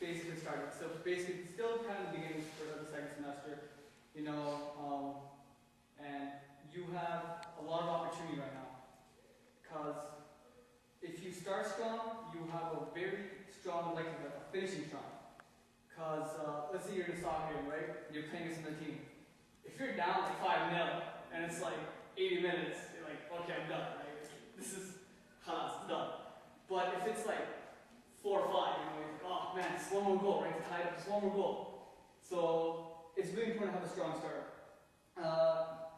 basically started. So basically, it's still kind of the beginning for the second semester, you know, and you have a lot of opportunity right now. Because if you start strong, you have a very strong likelihood of finishing strong. Because let's say you're in a soccer game, right? You're playing against another team. If you're down like 5-0 and it's like 80 minutes, you're like, okay, I'm done, right? This is halas, done. But if it's like 4 or 5, you know, you're like, oh man, it's one more goal, right? To tie it up, it's one more goal. So it's really important to have a strong start.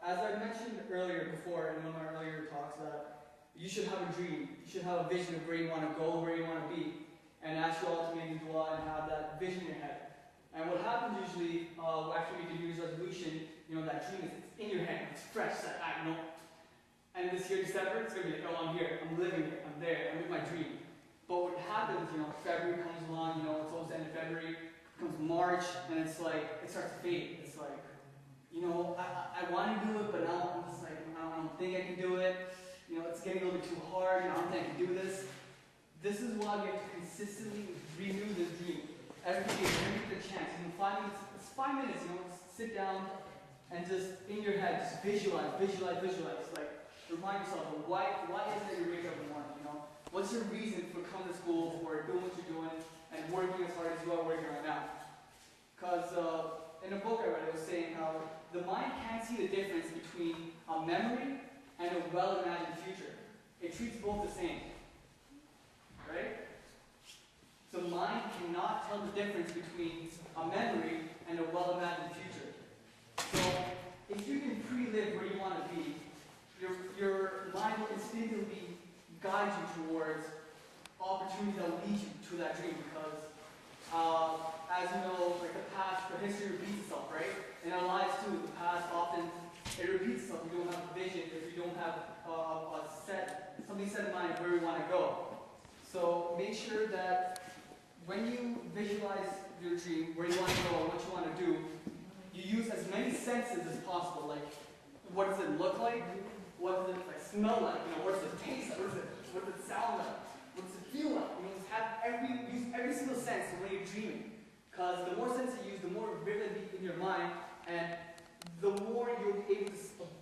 As I mentioned earlier before in one of my earlier talks, that you should have a dream. You should have a vision of where you want to go, where you want to be, and ask you all to maybe go out and have that vision in your head. And what happens usually after we do New Year's resolution, you know, that dream is it's in your hand, it's fresh, it's like, you know. And this year, December, it's going to be like, oh, I'm here, I'm living it, I'm there, I'm with my dream. But what happens, you know, February comes along, you know, it's almost the end of February, comes March, and it's like, it starts to fade. It's like, you know, I want to do it, but now I'm just like, I don't think I can do it. You know, it's getting a little bit too hard, you know, I don't think I can do this. This is why we have to consistently renew this dream. Every day, every get the chance, even 5 minutes, it's 5 minutes, you know, just sit down and just, in your head, just visualize. Like, remind yourself, why is it that you wake up in the morning, you know? What's your reason for coming to school, for doing what you're doing, and working as hard as you are working right now? Because in a book I read, it was saying how the mind can't see the difference between a memory and a well-imagined future. It treats both the same, right? So the mind cannot tell the difference between a memory and a well-imagined future. So if you can pre-live where you want to be, your mind will instinctively guide you towards opportunities that will lead you to that dream. Because as you know, like the history repeats itself, right? In our lives too, the past often, it repeats itself. If you don't have a vision, if you don't have something set in mind of where we want to go. So make sure that when you visualize your dream, where you want to go, what you want to do, you use as many senses as possible. Like, what does it look like? What does it like, smell like? You know, what does it taste like? What does it sound like? What does it feel like? You know, use every single sense when you're dreaming. Because the more senses you use, the more vividly in your mind, and the more you'll be able to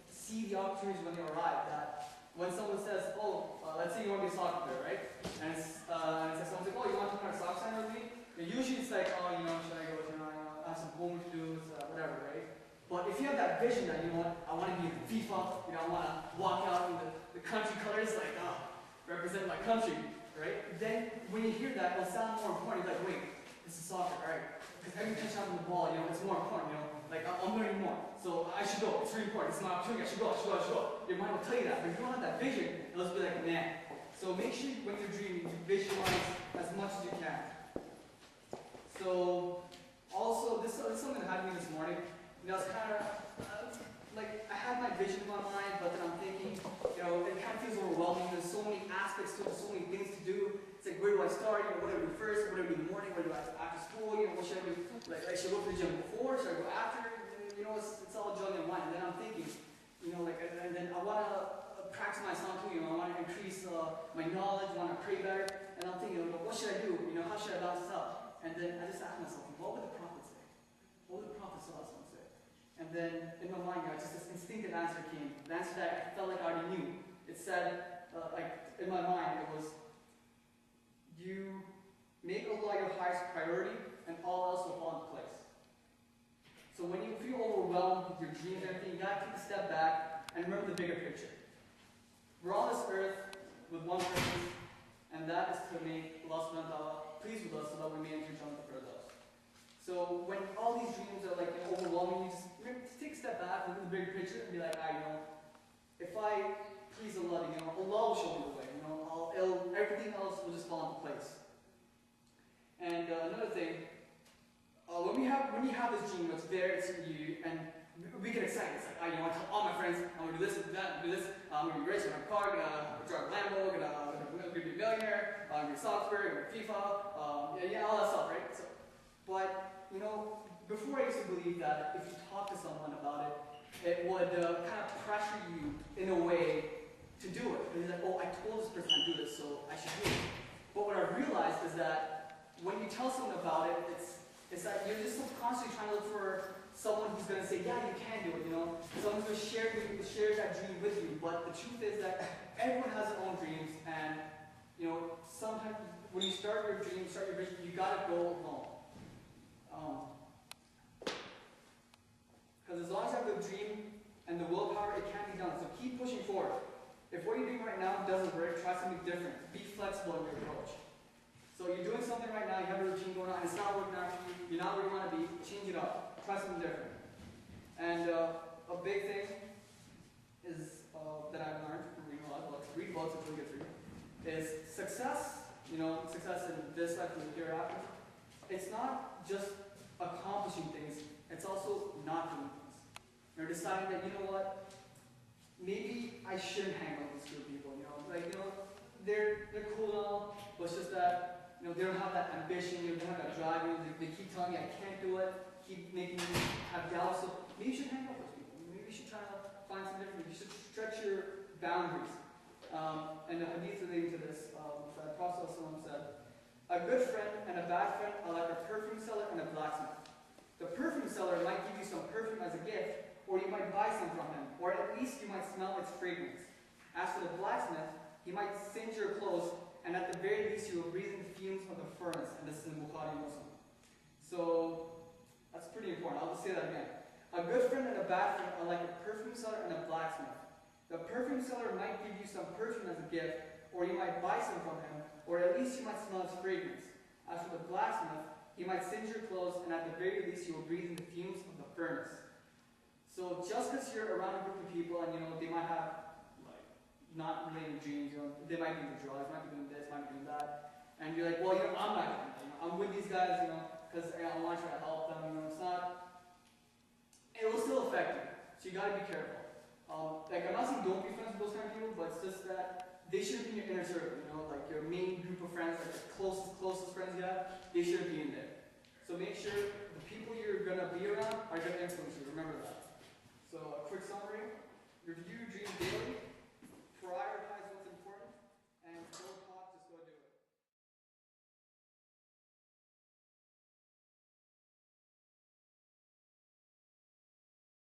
see the opportunities when they arrive. That when someone says, oh, let's say you want to be a soccer player, right? And someone's like, oh, you want to come to a soccer center with me? And usually it's like, oh, you know, should I go to, I have some homework to do, whatever, right? But if you have that vision that, you know what, I want to be in FIFA, you know, I want to walk out in the country colors, like, represent my country, right? Then when you hear that, it'll sound more important. You're like, wait, this is soccer, right? Because every touch out on the ball, you know, it's more important, you know. Like, I'm learning more, so I should go. It's really important. It's my opportunity. I should go. Your mind will tell you that. But if you don't have that vision, it'll just be like, nah. So make sure when you're dreaming, you visualize as much as you can. So also, this is something that happened to me this morning. You know, it's kind of like I had my vision in my mind, but then I'm thinking, you know, it kind of feels overwhelming. There's so many aspects to it, so many things to do. It's like, where do I start? You know, what do I do first? What do I do in the morning? What do I do after school? You know, what should I do? Like should I go to the gym before? Should I go after? You know, it's all juggling in mind. And then I'm thinking, you know, like, and then I want to practice my song too. You know, I want to increase my knowledge. I want to pray better. And I'm thinking, what should I do? You know, how should I balance this out? And then I just asked myself, what would the prophet say? What would the prophet say? And then in my mind, just this instinctive answer came. The answer that I felt like I already knew. It said, like in my mind, it was, you make Allah your highest priority, and all else will fall into place. So when you feel overwhelmed with your dreams and everything, you gotta take a step back and remember the bigger picture. We're on this earth with one purpose, and that is to make Allah subhanahu wa ta'ala pleased with us so that we may enter Jannah for ourselves. So when all these dreams are like, you know, overwhelming, you just take a step back, look at the bigger picture, and be like, you know, if I please Allah, you know, Allah will show me the way. You know, everything else will just fall into place. And another thing, when you have this dream, it's there, it's in you, and we get excited. It's like, you know, I tell all my friends, I'm gonna do this, do that, do this. I'm gonna be rich, I'm gonna have a car, gonna drive a Lambo, gonna be a millionaire, I'm gonna be a software, gonna be FIFA, all that stuff, right? So, but, you know, before I used to believe that if you talk to someone about it, it would kind of pressure you in a way to do it. Because like, oh, I told this person to do this, so I should do it. But what I've realized is that when you tell someone about it, constantly trying to look for someone who's going to say, yeah, you can do it, you know? Someone's going to share that dream with you. But the truth is that everyone has their own dreams, and, you know, sometimes when you start your dream, start your vision, you got to go alone. Because as long as you have the dream and the willpower, it can be done. So keep pushing forward. If what you're doing right now doesn't work, try something different. Be flexible in your approach. So you're doing something right now, you have a routine going on, it's not working out for you, you're not where you want to be, change it up. Try something different. And a big thing is that I've learned from reading a lot of books, read books, it's really good for you, is success, you know, success in this life and the hereafter. It's not just accomplishing things, it's also not doing things. You're deciding that, you know what, maybe I shouldn't hang out with these group of people, you know, like, you know, they're cool now, but it's just that, you know, they don't have that ambition, they don't have that drive, you know, they keep telling me I can't do it, keep making me have doubts, so maybe you should hang out with those people, maybe you should try to find something different, you should stretch your boundaries. And the hadith relating to this, that Prophet said, a good friend and a bad friend are like a perfume seller and a blacksmith. The perfume seller might give you some perfume as a gift, or you might buy some from him, or at least you might smell its fragrance. As for the blacksmith, he might singe your clothes, and at the very least you will breathe in the fumes of the furnace. And this is in Bukhari Muslim. So that's pretty important. I'll just say that again. A good friend and a bad friend are like a perfume seller and a blacksmith. The perfume seller might give you some perfume as a gift, or you might buy some from him, or at least you might smell its fragrance. As for the blacksmith, he might singe your clothes, and at the very least you will breathe in the fumes of the furnace. So just because you're around a group of people and, you know, they might have not related dreams, you know, they might be into drugs, might be doing this, might be doing that, and you're like, well, you know, I'm not doing that, you know, I'm with these guys, you know, because I want to try to help them, you know, it's not, it will still affect you, so you gotta be careful. Like, I'm not saying don't be friends with those kind of people, but it's just that they shouldn't be in your inner circle, you know, like your main group of friends, like the closest friends you have, they shouldn't be in there. So make sure the people you're gonna be around are gonna influence you, remember that. So a quick summary, review